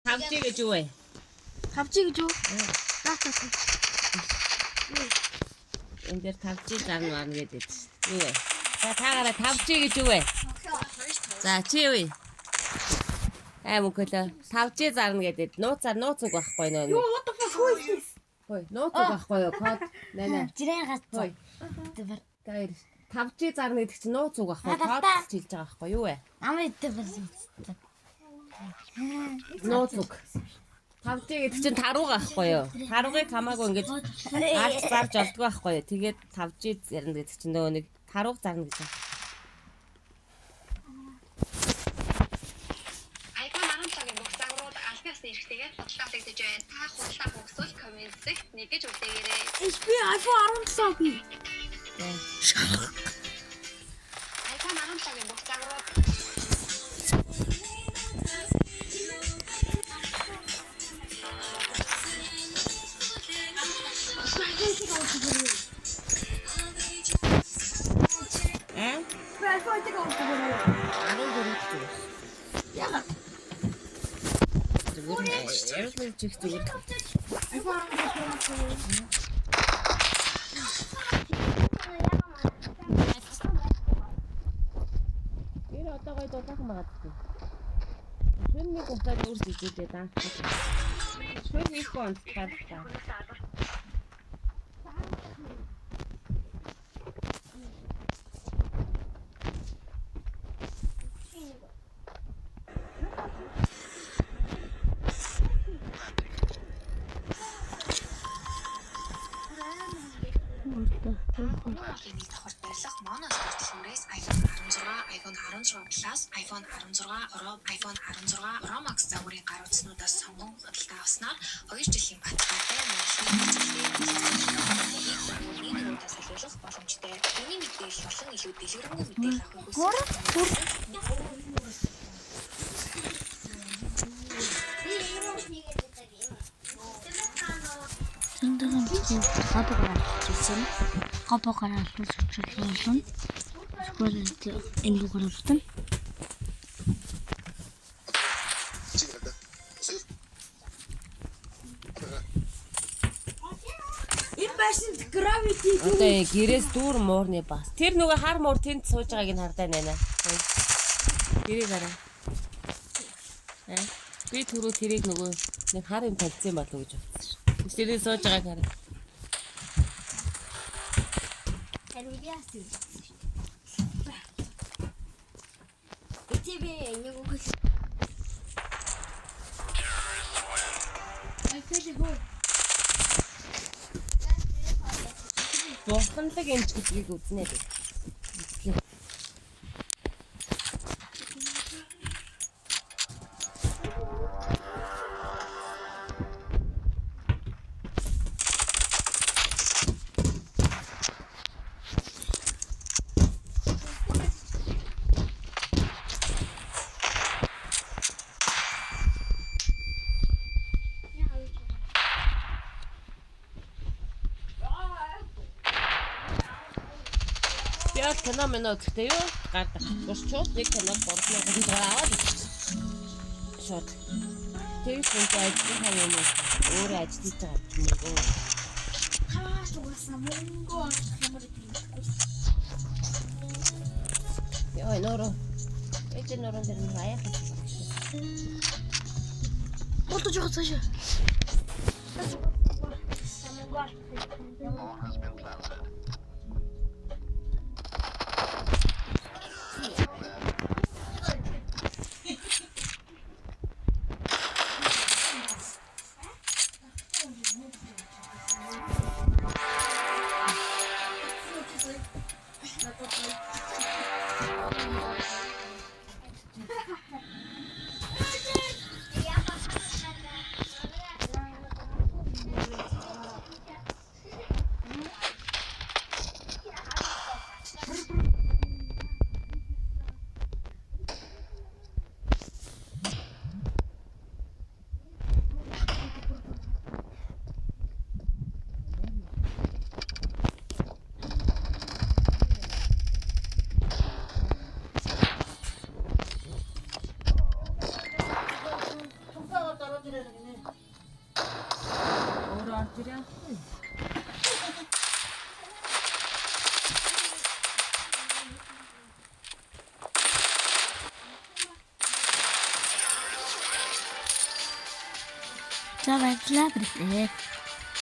Тавчи гэж юу вэ? Тавчи гэж юу? Энд дээр тавчи зарна байна гэдэг. Юу вэ? За таагаараа тавчи гэж юу вэ? За чи юу вэ? Мөхөлөө тавчи зарна гэдэг. Нууцаар нууц үг байхгүй нөө. Юу what the fuck who is this? Хөөе, нууц үг байхгүй юу? Код нэ. Жирэн гац. Хөөе. Тэр тавчи зарна гэдэг чинь нууц үг байхгүй. Код хэлж байгаа байхгүй юу вэ? Амаа идэх байсан. Нууц үг. Тавчи гэдэг чинь тарууга байхгүй юу? Таруугыг хамаагүй ингэж алж зарж олдгоо байхгүй юу? Тэгээд тавчи зарна гэдэг чинь нөгөө нэг тарууг зарна гэж байна. iPhone 15-гийн бүх загварууд албан ёсны эрхтэйгээр бодлогдогдож байна. Та худлаа хөгсвөл комментсэгт нэгэж үлдээгээрэй. Би iPhone 15 би. iPhone 15-гийн бүх загварууд iPhone-ыг авчихсан. 14 Яагаад? Зүгээр чих зүгээр. iPhone 15. Тэр одоо гоё дуулаахан байгаа. Шүн нэг утаа дүүрс идэлээ даа. Шүн нэг гонц гадаа. Нэг давхар барилах моноспорт хүрээс iPhone 16, iPhone 16 Plus, iPhone 16 Pro, iPhone 16 Pro Max загварын гар утаснуудаас сонгон худалдаа авснаар 2 жилийн баталгаатай нийгмийн солиулах боломжтой. Үүний мэдээлэл болон илүү дэлгэрэнгүй мэдээлэл авах Гопогаар албан суурилсан. Сквер энэ лугаар бүтэн. Энэ машин gravity Одоо гэрээс дүүр муурны бас. Тэр нөгөө хар муур тэнд сууж байгааг нь хардаа нэ. Тэрийг хараа. Би түрүү тэрийг нөгөө нэг хар юм тавьсан болов уу гэж бодсон шүү. Тэрийг сууж байгааг хараа. Бурханлаг эмч гэдгийг үзнэ дээ. Яа кино минут гэдэг юу? Гардаг. Гурчууд нэг киног 3,000 аваад шот. Тэр хүнтэй ажиллах юм уу? Өөрөө ажиллаж байгаа юм уу? Хаас угаасаа мөнгө олох юмар гэдэг. Яа нөрөө. Эцэг нөрөн дээр нэг аяах юм. Болтож байгаа цаашаа. Өөрөө орж ирээ. За баярлалаа.